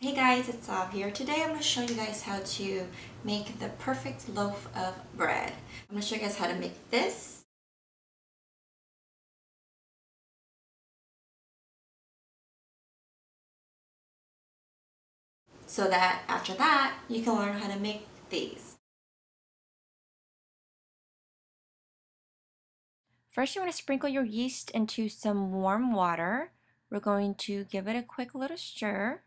Hey guys, it's Sav here. Today I'm going to show you guys how to make the perfect loaf of bread. I'm going to show you guys how to make this. So that after that, you can learn how to make these. First, you want to sprinkle your yeast into some warm water. We're going to give it a quick little stir.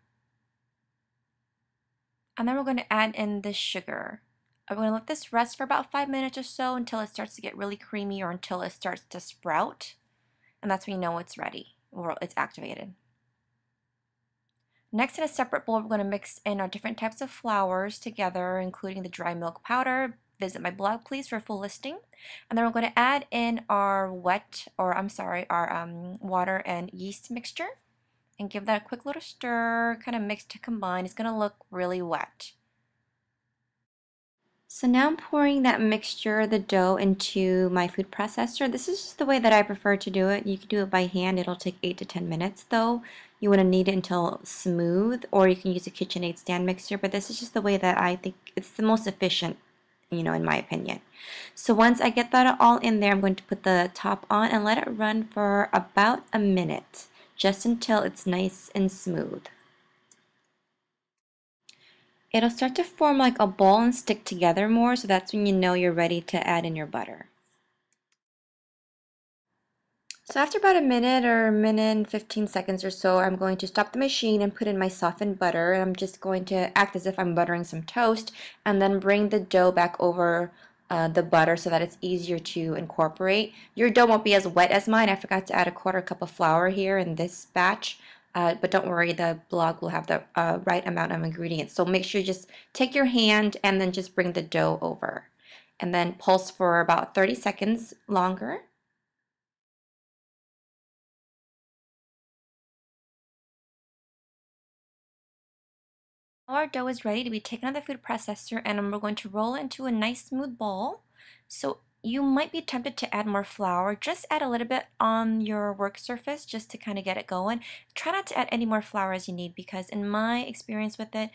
And then we're going to add in the sugar. I'm going to let this rest for about 5 minutes or so until it starts to get really creamy or until it starts to sprout. And that's when you know it's ready or it's activated. Next, in a separate bowl, we're going to mix in our different types of flours together, including the dry milk powder. Visit my blog, please, for a full listing. And then we're going to add in our water and yeast mixture and give that a quick little stir, kind of mix to combine. It's going to look really wet. So now I'm pouring that mixture, the dough, into my food processor. This is just the way that I prefer to do it. You can do it by hand. It'll take 8 to 10 minutes though. You want to knead it until smooth, or you can use a KitchenAid stand mixer, but this is just the way that I think it's the most efficient, in my opinion. So once I get that all in there, I'm going to put the top on and let it run for about a minute, just until it's nice and smooth. It'll start to form like a ball and stick together more, so that's when you know you're ready to add in your butter. So after about a minute or a minute and 15 seconds or so, I'm going to stop the machine and put in my softened butter. I'm just going to act as if I'm buttering some toast and then bring the dough back over the butter so that it's easier to incorporate. Your dough won't be as wet as mine. I forgot to add a 1/4 cup of flour here in this batch. But don't worry, the blog will have the right amount of ingredients. So make sure you just take your hand and then just bring the dough over. And then pulse for about 30 seconds longer. Our dough is ready to be taken out of the food processor, and we're going to roll it into a nice smooth ball. So you might be tempted to add more flour. Just add a little bit on your work surface just to kind of get it going. Try not to add any more flour as you need, because in my experience with it,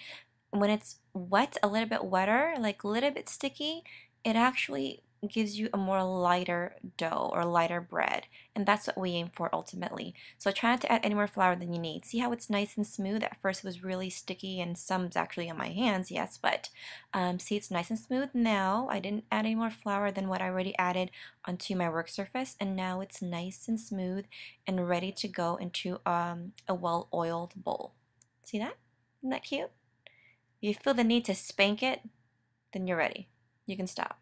when it's wet, a little bit wetter, like a little bit sticky, it actually gives you a more lighter dough or lighter bread, and that's what we aim for ultimately. So try not to add any more flour than you need. See how it's nice and smooth? At first it was really sticky and some's actually on my hands, yes, but see, it's nice and smooth now. I didn't add any more flour than what I already added onto my work surface, and now it's nice and smooth and ready to go into a well-oiled bowl. See that? Isn't that cute? If you feel the need to spank it, then you're ready. You can stop.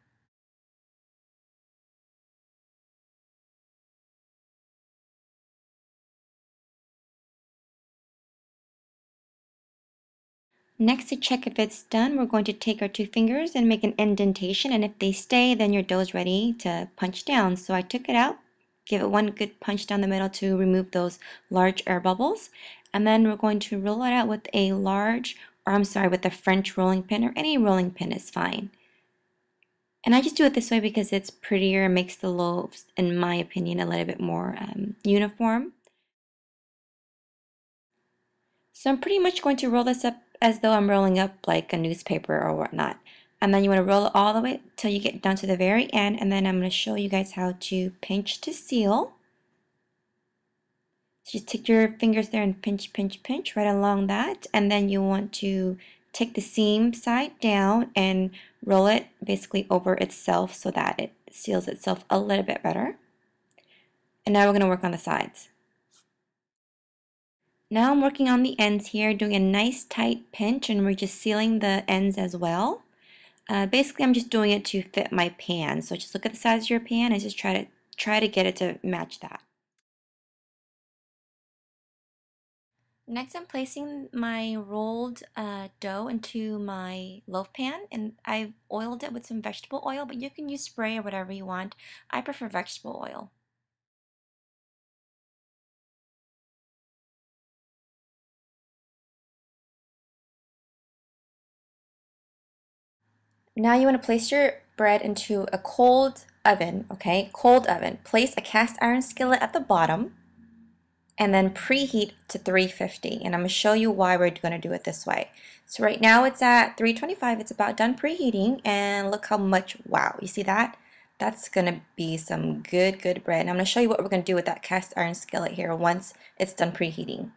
Next, to check if it's done, we're going to take our 2 fingers and make an indentation, and if they stay, then your dough is ready to punch down. So I took it out, give it one good punch down the middle to remove those large air bubbles, and then we're going to roll it out with with a French rolling pin, or any rolling pin is fine. And I just do it this way because it's prettier and makes the loaves, in my opinion, a little bit more uniform. So I'm pretty much going to roll this up as though I'm rolling up like a newspaper or whatnot. And then you want to roll it all the way till you get down to the very end, and then I'm going to show you guys how to pinch to seal. So just take your fingers there and pinch, pinch, pinch right along that, and then you want to take the seam side down and roll it basically over itself so that it seals itself a little bit better. And now we're going to work on the sides. Now I'm working on the ends here, doing a nice tight pinch, and we're just sealing the ends as well. Basically, I'm just doing it to fit my pan. So just look at the size of your pan and just try to get it to match that. Next, I'm placing my rolled dough into my loaf pan, and I've oiled it with some vegetable oil, but you can use spray or whatever you want. I prefer vegetable oil. Now you want to place your bread into a cold oven, okay? Cold oven. Place a cast iron skillet at the bottom. and then preheat to 350. And I'm going to show you why we're going to do it this way. So right now it's at 325. It's about done preheating, and look how much, wow, you see that? That's going to be some good bread. And I'm going to show you what we're going to do with that cast iron skillet here once it's done preheating.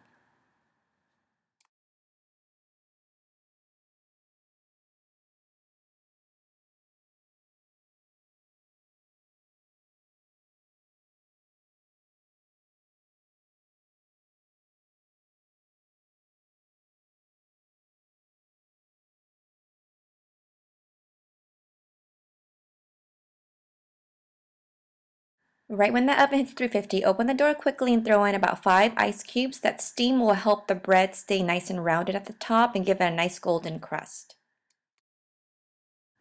Right when the oven hits 350, open the door quickly and throw in about 5 ice cubes. That steam will help the bread stay nice and rounded at the top and give it a nice golden crust.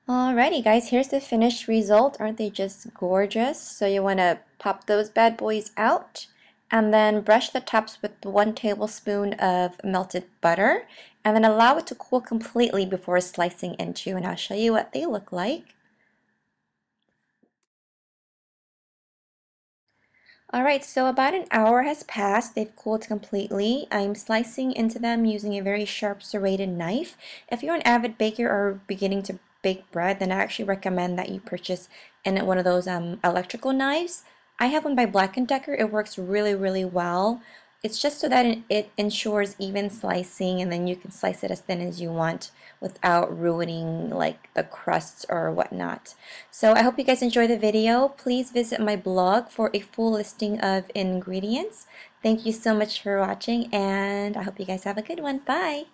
Alrighty guys, here's the finished result. Aren't they just gorgeous? So you want to pop those bad boys out and then brush the tops with 1 tablespoon of melted butter and then allow it to cool completely before slicing into, and I'll show you what they look like. Alright, so about an hour has passed. They've cooled completely. I'm slicing into them using a very sharp serrated knife. If you're an avid baker or beginning to bake bread, then I actually recommend that you purchase one of those electrical knives. I have one by Black & Decker. It works really well. It's just so that it ensures even slicing, and then you can slice it as thin as you want without ruining like the crusts or whatnot. So I hope you guys enjoy the video. Please visit my blog for a full listing of ingredients. Thank you so much for watching, and I hope you guys have a good one. Bye!